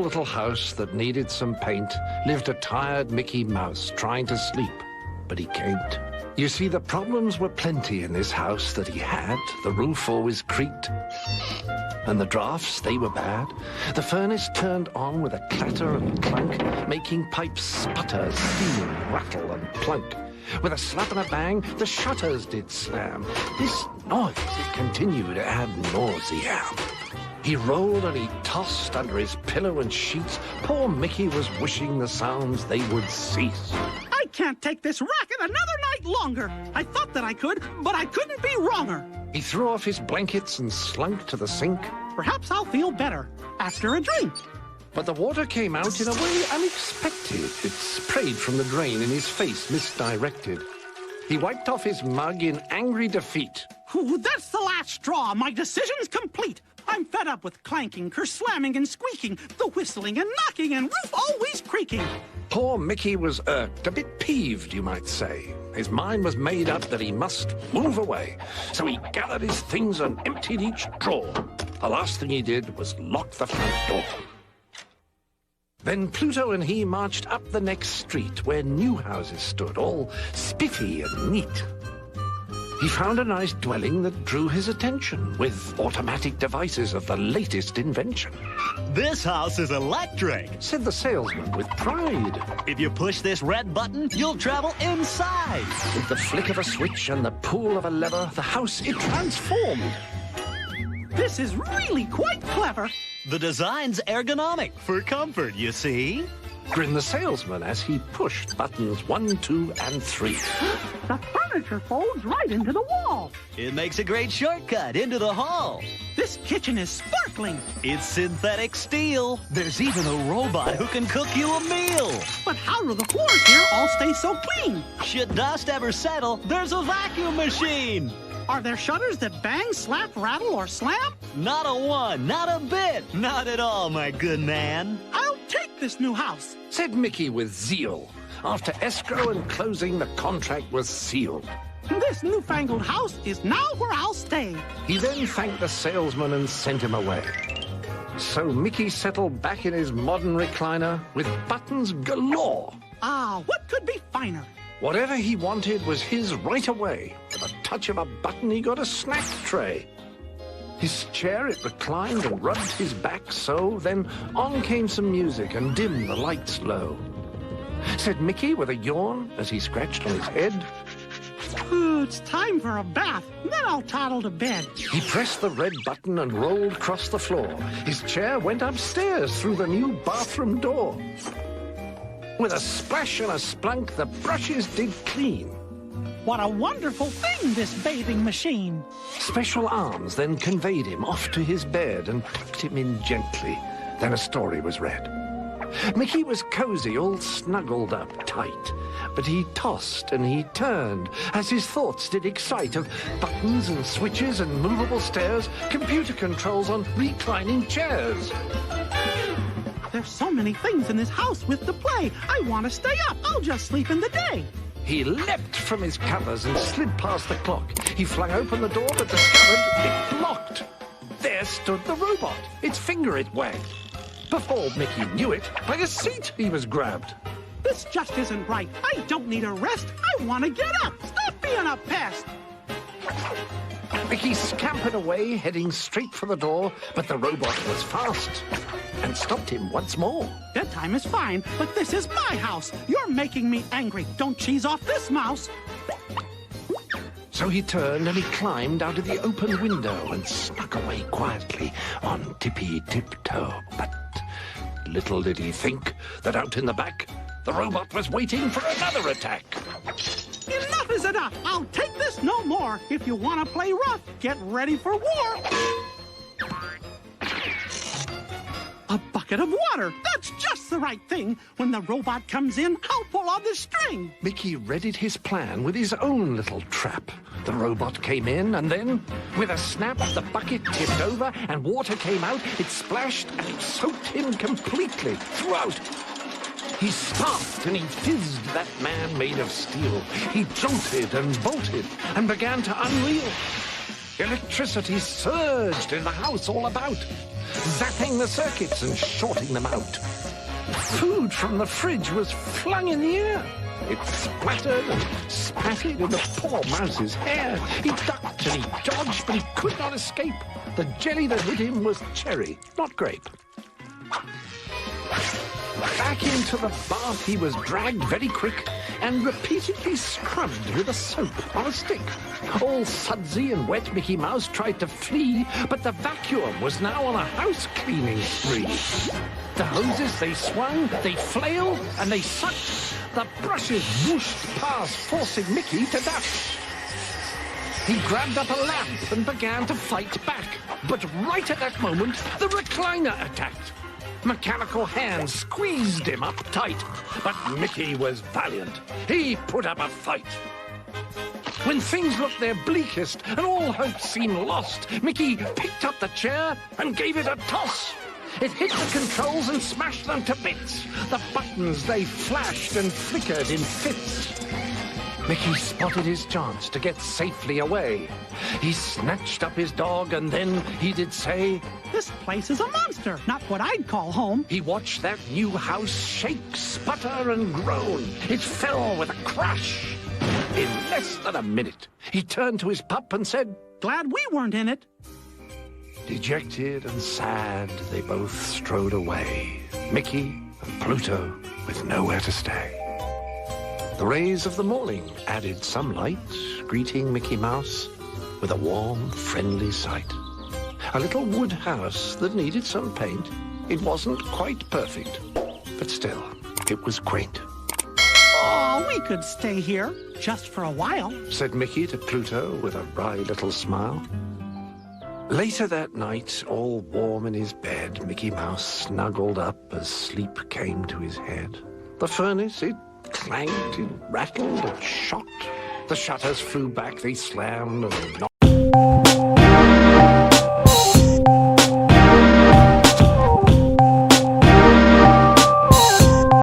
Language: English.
little house that needed some paint lived a tired Mickey Mouse trying to sleep, but he can't. You see, the problems were plenty in this house that he had. The roof always creaked, and the drafts, they were bad. The furnace turned on with a clatter and clunk, making pipes sputter, steam, rattle, and plunk. With a slap and a bang, the shutters did slam. This noise, it continued ad nauseam. He rolled and he tossed under his pillow and sheets. Poor Mickey was wishing the sounds they would cease. I can't take this racket another night longer. I thought that I could, but I couldn't be wronger. He threw off his blankets and slunk to the sink. Perhaps I'll feel better after a drink. But the water came out in a way unexpected. It sprayed from the drain in his face, misdirected. He wiped off his mug in angry defeat. Ooh, that's the last straw. My decision's complete. I'm fed up with clanking, kerslamming and squeaking, the whistling and knocking and roof always creaking. Poor Mickey was irked, a bit peeved, you might say. His mind was made up that he must move away. So he gathered his things and emptied each drawer. The last thing he did was lock the front door. Then Pluto and he marched up the next street where new houses stood, all spiffy and neat. He found a nice dwelling that drew his attention, with automatic devices of the latest invention. This house is electric, Said the salesman with pride. If you push this red button, you'll travel inside. With the flick of a switch and the pull of a lever, the house, it transformed. This is really quite clever. The design's ergonomic for comfort, you see. Grinned the salesman as he pushed buttons 1, 2, and 3. The furniture folds right into the wall. It makes a great shortcut into the hall. This kitchen is sparkling. It's synthetic steel. There's even a robot who can cook you a meal. But how do the floors here all stay so clean? Should dust ever settle, there's a vacuum machine. Are there shutters that bang, slap, rattle, or slam? Not a one, not a bit, not at all, my good man. I'll take this new house. Said Mickey with zeal. After escrow and closing, the contract was sealed. This newfangled house is now where I'll stay. He then thanked the salesman and sent him away. So Mickey settled back in his modern recliner with buttons galore. Ah, what could be finer? Whatever he wanted was his right away. With a touch of a button, he got a snack tray. His chair, it reclined and rubbed his back so. Then on came some music and dimmed the lights low. Said Mickey with a yawn as he scratched on his head. Ooh, it's time for a bath. Then I'll toddle to bed. He pressed the red button and rolled across the floor. His chair went upstairs through the new bathroom door. With a splash and a splunk, the brushes did clean. What a wonderful thing, this bathing machine. Special arms then conveyed him off to his bed and tucked him in gently. Then a story was read. Mickey was cozy, all snuggled up tight. But he tossed and he turned as his thoughts did excite of buttons and switches and movable stairs, computer controls on reclining chairs. There's so many things in this house with to play. I want to stay up. I'll just sleep in the day. He leapt from his covers and slid past the clock. He flung open the door but discovered it blocked. There stood the robot. Its finger it wagged. Before Mickey knew it, by a seat he was grabbed. This just isn't right. I don't need a rest. I want to get up. Stop being a pest. Mickey scampered away, heading straight for the door, but the robot was fast and stopped him once more. Bedtime is fine, but this is my house. You're making me angry. Don't cheese off this mouse. So he turned and he climbed out of the open window and snuck away quietly on tippy-tiptoe. But little did he think that out in the back, the robot was waiting for another attack. Enough is enough. I'll take this no more. If you want to play rough, get ready for war. A bucket of water. That's just the right thing. When the robot comes in, I'll pull on the string. Mickey readied his plan with his own little trap. The robot came in, and then, with a snap, the bucket tipped over, and water came out. It splashed, and it soaked him completely throughout. He stopped, and he fizzed, that man made of steel. He jolted and bolted, and began to unreel. Electricity surged in the house all about, zapping the circuits and shorting them out. Food from the fridge was flung in the air. It splattered and spattered in the poor mouse's hair. He ducked and he dodged, but he could not escape. The jelly that hit him was cherry, not grape. Back into the bath he was dragged very quick and repeatedly scrubbed with a soap on a stick. All sudsy and wet, Micky Mouse tried to flee, but the vacuum was now on a house-cleaning spree. The hoses, they swung, they flailed, and they sucked. The brushes whooshed past, forcing Mickey to duck. He grabbed up a lamp and began to fight back. But right at that moment, the recliner attacked. Mechanical hands squeezed him up tight, but Mickey was valiant. He put up a fight. When things looked their bleakest and all hope seemed lost, Mickey picked up the chair and gave it a toss. It hit the controls and smashed them to bits. The buttons, they flashed and flickered in fits. Mickey spotted his chance to get safely away. He snatched up his dog and then he did say, This place is a monster, not what I'd call home. He watched that new house shake, sputter, and groan. It fell with a crash. In less than a minute, he turned to his pup and said, Glad we weren't in it. Dejected and sad, they both strode away, Mickey and Pluto with nowhere to stay. The rays of the morning added some light, greeting Micky Mouse with a warm, friendly sight. A little wood house that needed some paint. It wasn't quite perfect, but still, it was quaint. Oh, we could stay here, just for a while, said Mickey to Pluto with a wry little smile. Later that night, all warm in his bed, Micky Mouse snuggled up as sleep came to his head. The furnace, it clanked, it rattled, it shocked. The shutters flew back, they slammed and knocked.